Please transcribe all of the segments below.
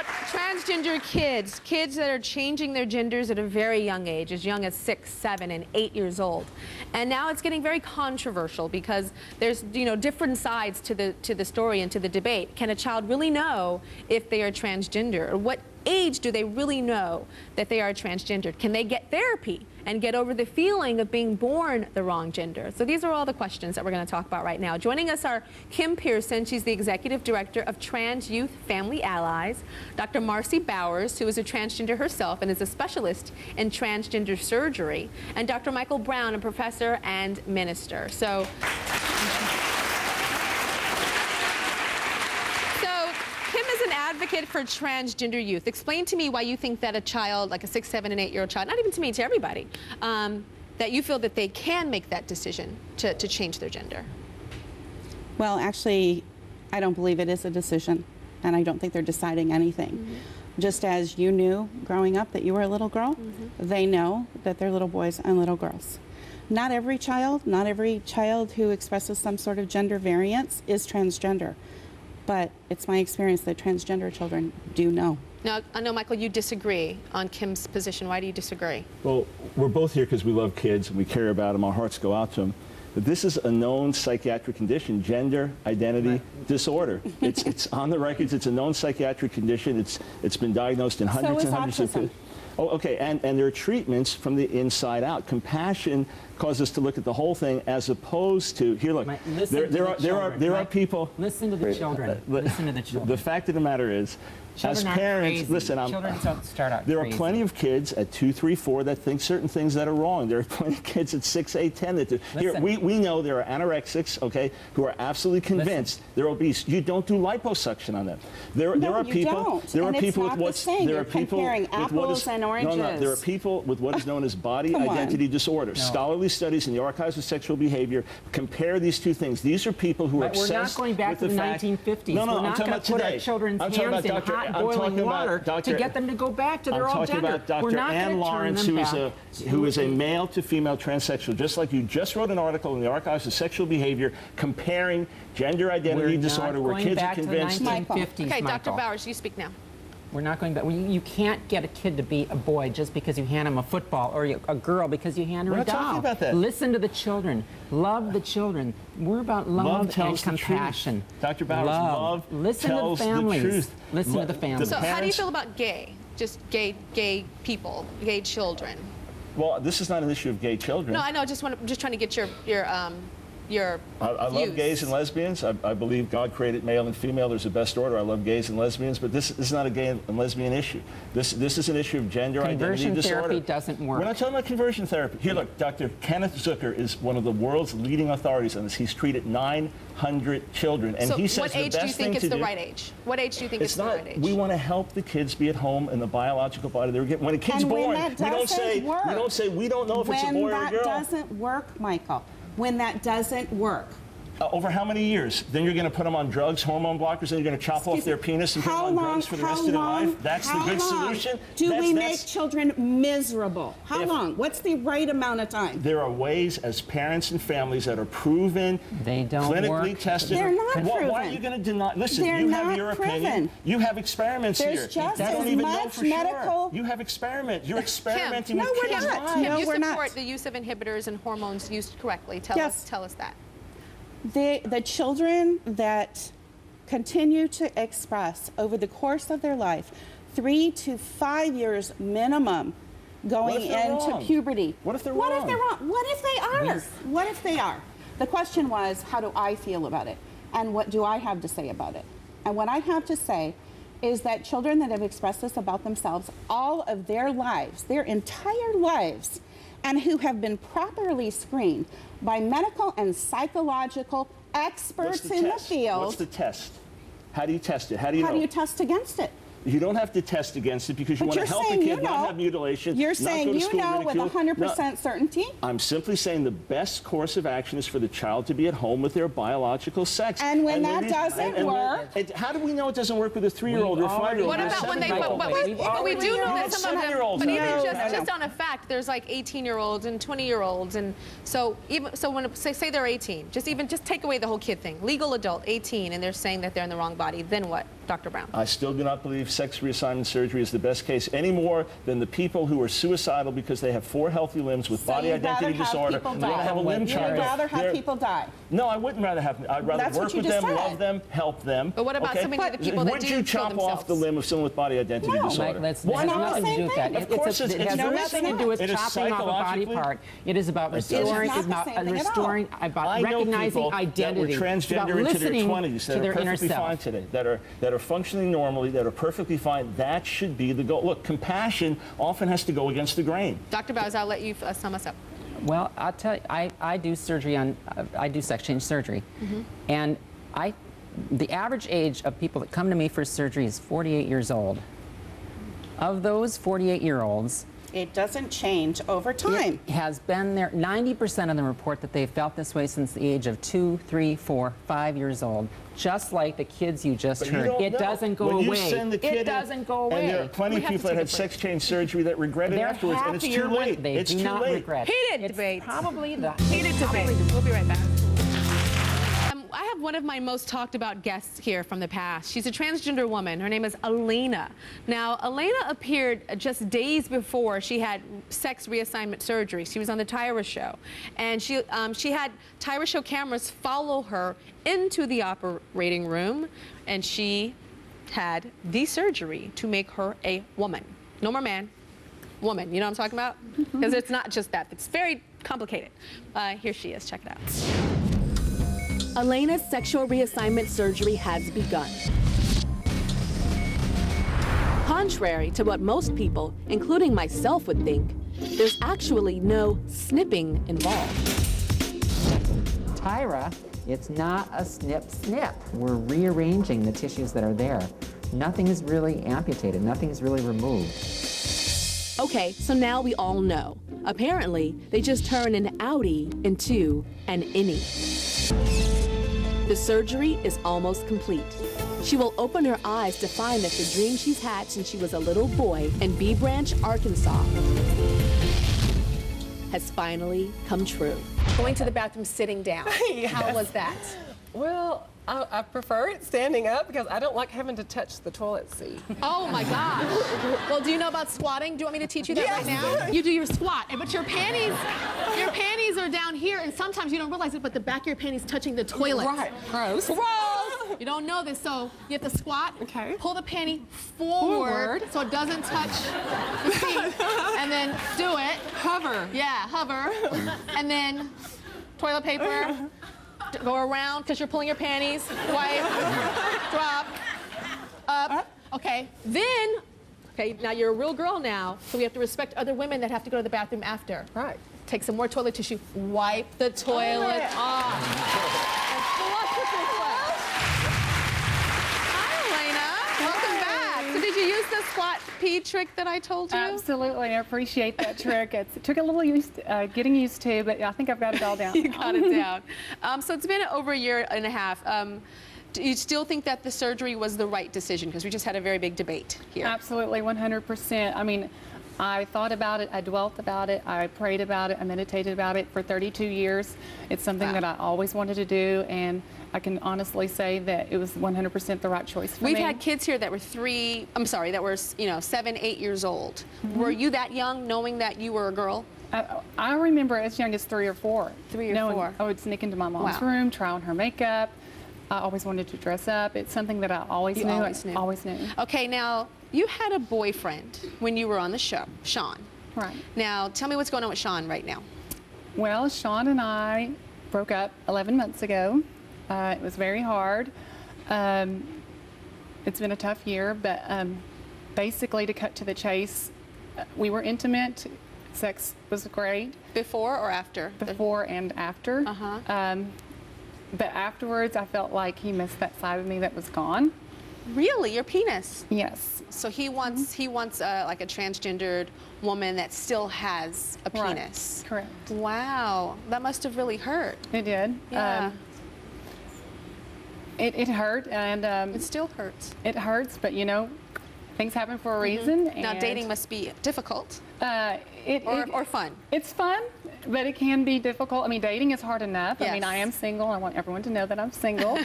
about transgender kids, kids that are changing their genders at a very young age, as young as 6, 7, and 8 years old. And now it's getting very controversial because there's, you know, different sides to the story and to the debate. Can a child really know if they are transgender? Or what age do they really know that they are transgendered? Can they get therapy and get over the feeling of being born the wrong gender? So these are all the questions that we're going to talk about right now. Joining us are Kim Pearson. She's the Executive Director of Transyouth Family Allies. Dr. Marcy Bowers, who is a transgender herself and is a specialist in transgender surgery. And Dr. Michael Brown, a professor and minister. So Kim is an advocate for transgender youth. Explain to me why you think that a child, like a 6, 7, and 8-year-old child, not even to me, to everybody, that you feel that they can make that decision to change their gender. Well, actually, I don't believe it is a decision, and I don't think they're deciding anything. Mm-hmm. Just as you knew growing up that you were a little girl, mm-hmm. they know that they're little boys and little girls. Not every child who expresses some sort of gender variance is transgender. But it's my experience that transgender children do know. Now, I know, Michael, you disagree on Kim's position. Why do you disagree? Well, we're both here because we love kids and we care about them. Our hearts go out to them. But this is a known psychiatric condition, gender identity disorder. It's on the records. It's a known psychiatric condition. It's been diagnosed in hundreds and hundreds of kids. Oh, okay, and there are treatments from the inside out. Compassion causes us to look at the whole thing as opposed to, here, look, there are people. Listen to the children. Listen to the children. The fact of the matter is, as parents, listen, children don't start out there crazy. are plenty of kids at 2, 3, 4 that think certain things that are wrong. There are plenty of kids at 6, 8, 10 that do. Here, we know there are anorexics, okay, who are absolutely convinced they're obese. You don't do liposuction on them. There are people with what's there are people with what is there are people with what is known as body identity disorder. Scholarly studies in the archives of sexual behavior compare these two things. These are people who are obsessed. We're not going back to the 1950s. No, we're I'm not talking going about to put today. our children's hands in hot boiling water to get them to go back to their old gender. I'm talking about Dr. Ann Lawrence, who is a male to female transsexual, just like you just wrote an article in the archives of sexual behavior comparing gender identity disorder where kids are convinced. Okay, Dr. Bowers, you speak now. We're not going back. You can't get a kid to be a boy just because you hand him a football, or a girl because you hand her a doll. We're not talking about that. Listen to the children. Love the children. We're about love and compassion. Dr. Bowers, love Listen tells to the families. the truth. Listen to the families. So how do you feel about gay? Just gay people, gay children? Well, this is not an issue of gay children. No, I know. I'm just trying to get your I love gays and lesbians. I believe God created male and female. There's a best order. I love gays and lesbians, but this is not a gay and lesbian issue. This is an issue of gender identity disorder. Conversion therapy doesn't work. We're not talking about conversion therapy. Here, look, Dr. Kenneth Zucker is one of the world's leading authorities on this. He's treated 900 children, and he says the best thing to do. What age do you think is the right age? What age do you think is the right age? We want to help the kids be at home in the biological body they're getting. When a kid's born, we don't say we don't know if it's a boy or a girl. When that doesn't work, Michael. When that doesn't work. Over how many years? Then you're going to put them on drugs, hormone blockers, and you're going to chop off their penis and put them on drugs for the rest of their life? That's the good solution? Do we make children miserable? How long? What's the right amount of time? There are ways as parents and families that are proven, clinically tested. They're not proven. Why are you going to deny? Listen, you have your opinion. You have experiments here. There's just you don't as even much know for medical. Sure. You have experiments. You're experimenting with kids' lives. Kim, you support the use of inhibitors and hormones used correctly. Tell us that. The children that continue to express over the course of their life 3 to 5 years minimum going into puberty. What if they're wrong? What if they're wrong? What if they are? What if they are? The question was, how do I feel about it? And what do I have to say about it? And what I have to say is that children that have expressed this about themselves all of their lives, their entire lives, and who have been properly screened by medical and psychological experts in the field. What's the test? How do you test it? How do you test against it? You don't have to test against it because you want to help the kid not have mutilation. You're saying you know with 100% certainty? I'm simply saying the best course of action is for the child to be at home with their biological sex. And when that doesn't work? How do we know it doesn't work with a 3-year-old or a 5-year-old? What about when they but we do know that some of them, but even just on a fact, there's like 18-year-olds and 20-year-olds, and so when say they're 18, just take away the whole kid thing. Legal adult, 18, and they're saying that they're in the wrong body, then what? Dr. Brown? I still do not believe sex reassignment surgery is the best case any more than the people who are suicidal because they have 4 healthy limbs with body identity disorder. People They want to die. have a limb You would rather transplant. have people die. No, I wouldn't rather have. I'd rather That's what work you with just them, said. love them, help them. But what about so many of the people that Would do you kill chop themselves? off the limb of someone with body identity disorder? Mike, Why it has not? nothing to do with that. Of course it has no, nothing to do with it is chopping off a body psychologically- part. It is about restoring, not the same thing at all. about I know recognizing people identity. that were It's about transgender into their listening 20s that to are their inner perfectly self. fine today, that are functioning normally, that are perfectly fine. That should be the goal. Look, compassion often has to go against the grain. Dr. Bowers, I'll let you sum us up. Well, I'll tell you, I do surgery on, I do sex change surgery. And the average age of people that come to me for surgery is 48 years old. Of those 48-year-olds, It doesn't change over time. it has been there. 90% of them report that they've felt this way since the age of 2, 3, 4, 5 years old. Just like the kids you just But you heard. don't It know. doesn't go When you away. send the kid It doesn't go away. And there are plenty We of have to people that take a had break. sex change surgery that regret it They're afterwards, and it's happier too when late. they It's do too not late. regret. Heated It's debate. probably the Heated debate. We'll be right back. I have one of my most talked about guests here from the past. She's a transgender woman. Her name is Elena. Now, Elena appeared just days before she had sex reassignment surgery. She was on the Tyra Show. And she had Tyra Show cameras follow her into the operating room. And she had the surgery to make her a woman. No more man. Woman. You know what I'm talking about? Because it's not just that. It's very complicated. Here she is. Check it out. Elena's sexual reassignment surgery has begun. Contrary to what most people, including myself, would think, there's actually no snipping involved. Tyra, it's not a snip. We're rearranging the tissues that are there. Nothing is really amputated. Nothing is really removed. Okay, so now we all know. Apparently, they just turn an outie into an innie. The surgery is almost complete. She will open her eyes to find that the dream she's had since she was a little boy in Bee Branch, Arkansas, has finally come true. Going to the bathroom sitting down. How was that? Well, I prefer it standing up because I don't like having to touch the toilet seat. Oh my God. Well, do you know about squatting? Do you want me to teach you that right now? You do your squat, but your panties are down here, and sometimes you don't realize it, but the back of your panties touching the toilet. Right. Gross. Gross. You don't know this, so you have to squat. Okay. Pull the panty forward so it doesn't touch the seat, and then do it. Hover. Yeah, hover, and then toilet paper. Go around because you're pulling your panties. Wipe, drop, up. Okay. Then, okay, now you're a real girl now, so we have to respect other women that have to go to the bathroom after. Right. Take some more toilet tissue. Wipe the toilet off. And flush with your foot. Hi, Elena. Welcome back. So did you use the squat pee trick that I told you? Absolutely, I appreciate that trick. It took a little getting used to, but I think I've got it all down. You got it down. So it's been over a year and a half. Do you still think that the surgery was the right decision? Because we just had a very big debate here. Absolutely, 100%. I mean, I thought about it, I dwelt about it, I prayed about it, I meditated about it for 32 years. It's something that I always wanted to do, and I can honestly say that it was 100% the right choice for me. We've had kids here that were 7, 8 years old. Were you that young knowing that you were a girl? I remember as young as 3 or 4. 3 or knowing 4. I would sneak into my mom's Wow. room, try on her makeup. I always wanted to dress up. It's something that I always You knew. always knew. Always knew. Okay, now you had a boyfriend when you were on the show, Sean. Right. Now tell me what's going on with Sean right now. Well, Sean and I broke up 11 months ago. It was very hard. It's been a tough year, but basically, to cut to the chase, we were intimate. Sex was great. Before or after? Before and after. Uh-huh. But afterwards, I felt like he missed that side of me that was gone. Really, your penis? Yes. So he wants like a transgendered woman that still has a Right. penis. Correct. Wow, that must have really hurt. It did. Yeah. It hurt, and It still hurts. it hurts, but you know, things happen for a reason. Now and, dating must be difficult or fun. It's fun, but it can be difficult. I mean, dating is hard enough. I mean, Yes. I am single. I want everyone to know that I'm single.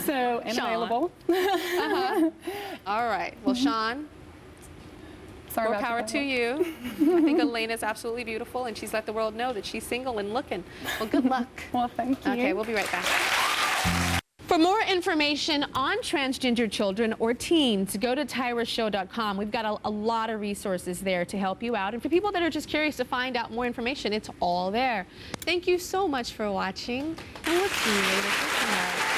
So, and Sean. available. All right. Well, Sean, Sorry more about power that. to you. I think Elena's absolutely beautiful, and she's let the world know that she's single and looking. Well, good luck. Well, thank you. Okay, we'll be right back. For more information on transgender children or teens, go to tyrashow.com. We've got a lot of resources there to help you out. And for people that are just curious to find out more information, it's all there. Thank you so much for watching, and we'll see you later. Good night.